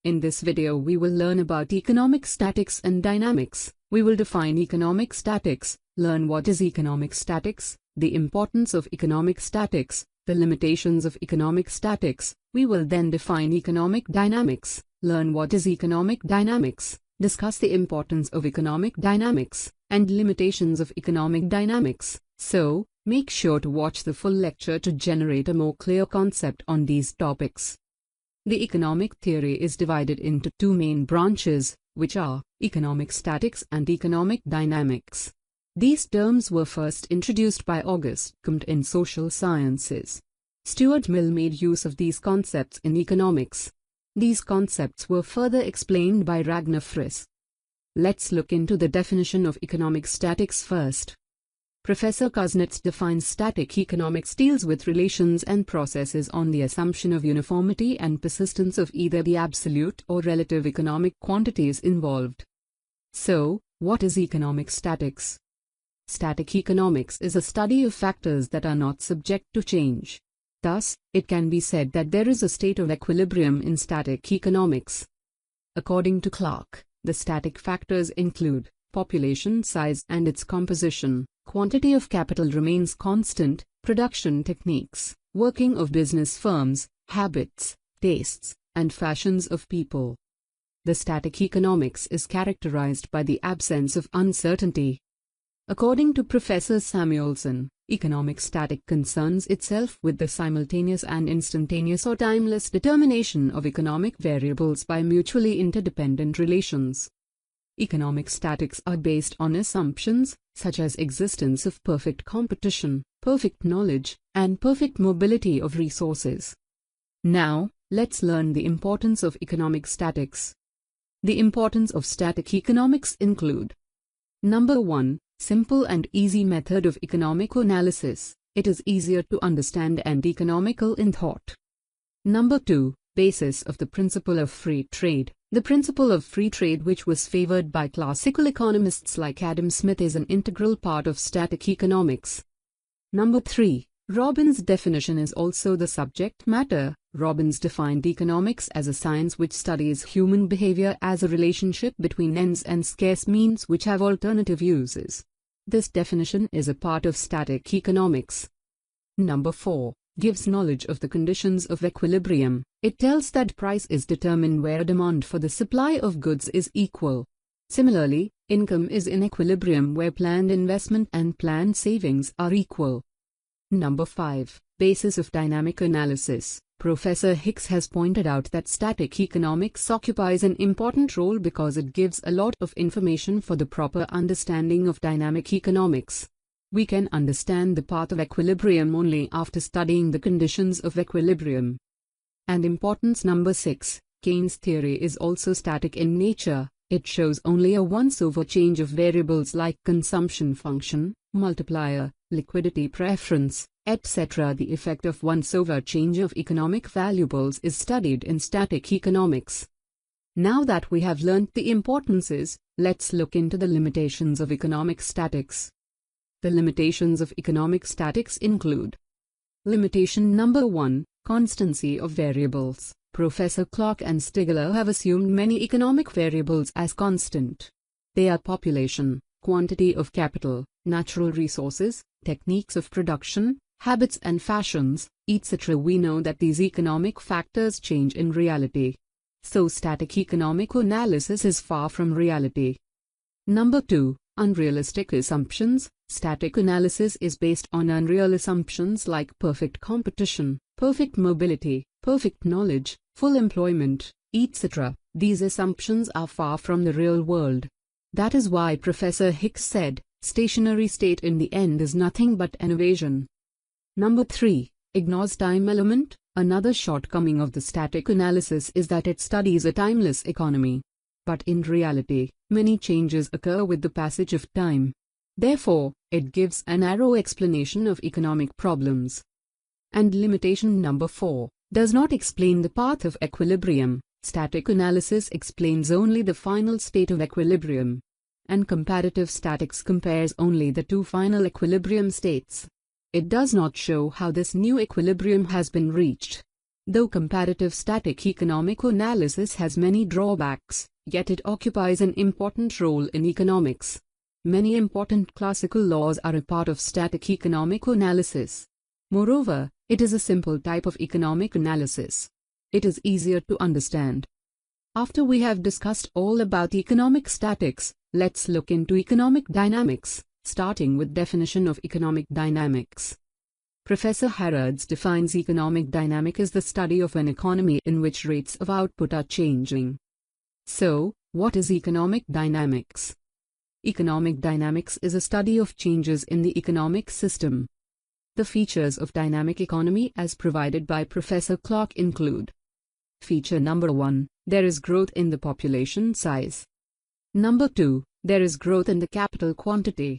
In this video we will learn about economic statics and dynamics. We will define economic statics, learn what is economic statics, the importance of economic statics, the limitations of economic statics. We will then define economic dynamics, learn what is economic dynamics, discuss the importance of economic dynamics, and limitations of economic dynamics. So, make sure to watch the full lecture to generate a more clear concept on these topics. The economic theory is divided into two main branches, which are economic statics and economic dynamics. These terms were first introduced by Auguste Comte in social sciences. Stuart Mill made use of these concepts in economics. These concepts were further explained by Ragnar Frisch. Let's look into the definition of economic statics first. Professor Kuznets defines static economics deals with relations and processes on the assumption of uniformity and persistence of either the absolute or relative economic quantities involved. So, what is economic statics? Static economics is a study of factors that are not subject to change. Thus, it can be said that there is a state of equilibrium in static economics. According to Clark, the static factors include population size and its composition, quantity of capital remains constant, production techniques, working of business firms, habits, tastes, and fashions of people. The static economics is characterized by the absence of uncertainty. According to Professor Samuelson, economic static concerns itself with the simultaneous and instantaneous or timeless determination of economic variables by mutually interdependent relations. Economic statics are based on assumptions, such as existence of perfect competition, perfect knowledge, and perfect mobility of resources. Now, let's learn the importance of economic statics. The importance of static economics include: Number 1. Simple and easy method of economic analysis. It is easier to understand and economical in thought. Number 2. Basis of the principle of free trade. The principle of free trade, which was favored by classical economists like Adam Smith, is an integral part of static economics. Number 3. Robbins' definition is also the subject matter. Robbins defined economics as a science which studies human behavior as a relationship between ends and scarce means which have alternative uses. This definition is a part of static economics. Number 4. Gives knowledge of the conditions of equilibrium. It tells that price is determined where demand for the supply of goods is equal. Similarly, income is in equilibrium where planned investment and planned savings are equal. Number 5. Basis of dynamic analysis. Professor Hicks has pointed out that static economics occupies an important role because it gives a lot of information for the proper understanding of dynamic economics. We can understand the path of equilibrium only after studying the conditions of equilibrium. And importance number 6. Keynes' theory is also static in nature. It shows only a once-over change of variables like consumption function, multiplier, liquidity preference, etc. The effect of once-over change of economic variables is studied in static economics. Now that we have learnt the importances, let's look into the limitations of economic statics. The limitations of economic statics include: Limitation number 1. Constancy of variables. Professor Clark and Stigler have assumed many economic variables as constant. They are population, quantity of capital, natural resources, techniques of production, habits and fashions, etc. We know that these economic factors change in reality. So static economic analysis is far from reality. Number 2. Unrealistic assumptions. Static analysis is based on unreal assumptions like perfect competition, perfect mobility, perfect knowledge, full employment, etc. These assumptions are far from the real world. That is why Professor Hicks said, stationary state in the end is nothing but an evasion. Number 3. Ignores time element. Another shortcoming of the static analysis is that it studies a timeless economy. But in reality, many changes occur with the passage of time. Therefore, it gives a narrow explanation of economic problems. And limitation number 4. Does not explain the path of equilibrium. Static analysis explains only the final state of equilibrium. And comparative statics compares only the two final equilibrium states. It does not show how this new equilibrium has been reached. Though comparative static economic analysis has many drawbacks, yet it occupies an important role in economics. Many important classical laws are a part of static economic analysis. Moreover, it is a simple type of economic analysis. It is easier to understand. After we have discussed all about economic statics, let's look into economic dynamics, starting with definition of economic dynamics. Professor Harrods defines economic dynamic as the study of an economy in which rates of output are changing. So, what is economic dynamics? Economic dynamics is a study of changes in the economic system. The features of dynamic economy as provided by Professor Clark include: Feature number 1, there is growth in the population size. Number 2, there is growth in the capital quantity.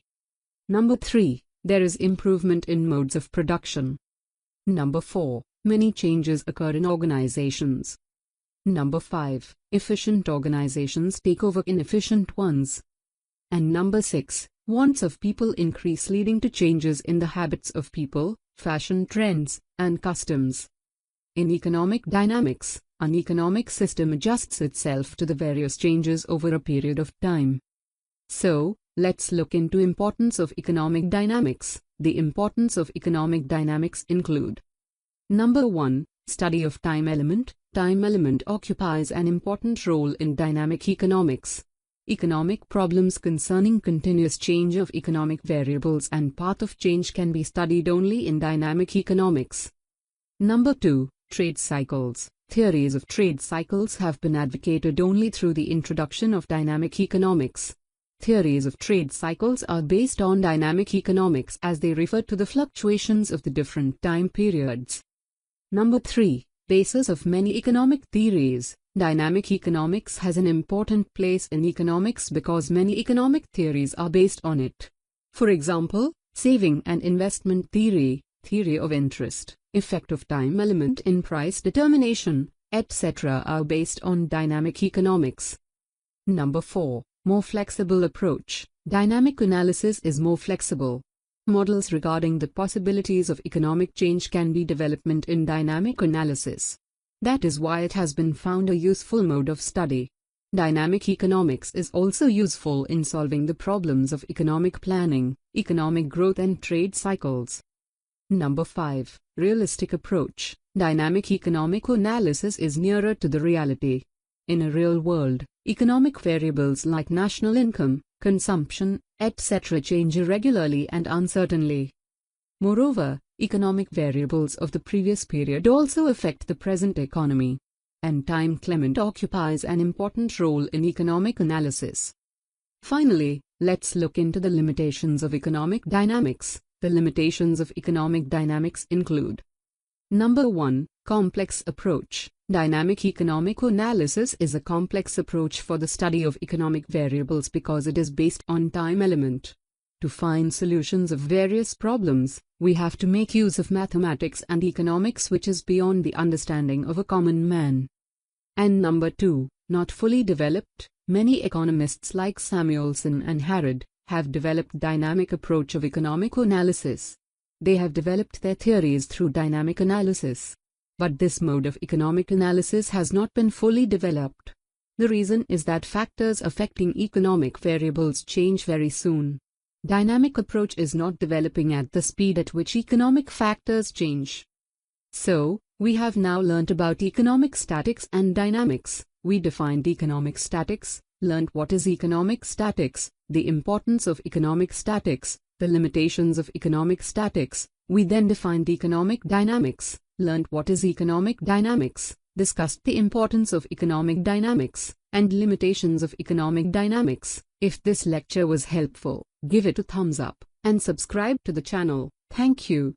Number 3, there is improvement in modes of production. Number 4, many changes occur in organizations. Number 5, efficient organizations take over inefficient ones. And number 6, wants of people increase, leading to changes in the habits of people, fashion trends, and customs. In economic dynamics, an economic system adjusts itself to the various changes over a period of time. So, let's look into importance of economic dynamics. The importance of economic dynamics include: Number 1, study of time element. Time element occupies an important role in dynamic economics. Economic problems concerning continuous change of economic variables and path of change can be studied only in dynamic economics. Number 2, trade cycles. Theories of trade cycles have been advocated only through the introduction of dynamic economics. Theories of trade cycles are based on dynamic economics as they refer to the fluctuations of the different time periods. Number 3, basis of many economic theories. Dynamic economics has an important place in economics because many economic theories are based on it. For example, saving and investment theory, theory of interest, effect of time element in price determination, etc. are based on dynamic economics. Number 4, more flexible approach. Dynamic analysis is more flexible. Models regarding the possibilities of economic change can be developed in dynamic analysis. That is why it has been found a useful mode of study. Dynamic economics is also useful in solving the problems of economic planning, economic growth and trade cycles. Number 5, realistic approach. Dynamic economic analysis is nearer to the reality. In a real world, economic variables like national income, consumption, etc. change irregularly and uncertainly. Moreover, economic variables of the previous period also affect the present economy. And time element occupies an important role in economic analysis. Finally, let's look into the limitations of economic dynamics. The limitations of economic dynamics include: Number 1, complex approach. Dynamic economic analysis is a complex approach for the study of economic variables because it is based on time element. To find solutions of various problems, we have to make use of mathematics and economics, which is beyond the understanding of a common man. And number 2, not fully developed. Many economists like Samuelson and Harrod have developed dynamic approach of economic analysis. They have developed their theories through dynamic analysis. But this mode of economic analysis has not been fully developed. The reason is that factors affecting economic variables change very soon. Dynamic approach is not developing at the speed at which economic factors change. So, we have now learnt about economic statics and dynamics. We defined economic statics, learnt what is economic statics, the importance of economic statics, the limitations of economic statics. We then defined economic dynamics, learnt what is economic dynamics, discussed the importance of economic dynamics, and limitations of economic dynamics. If this lecture was helpful, give it a thumbs up, and subscribe to the channel. Thank you.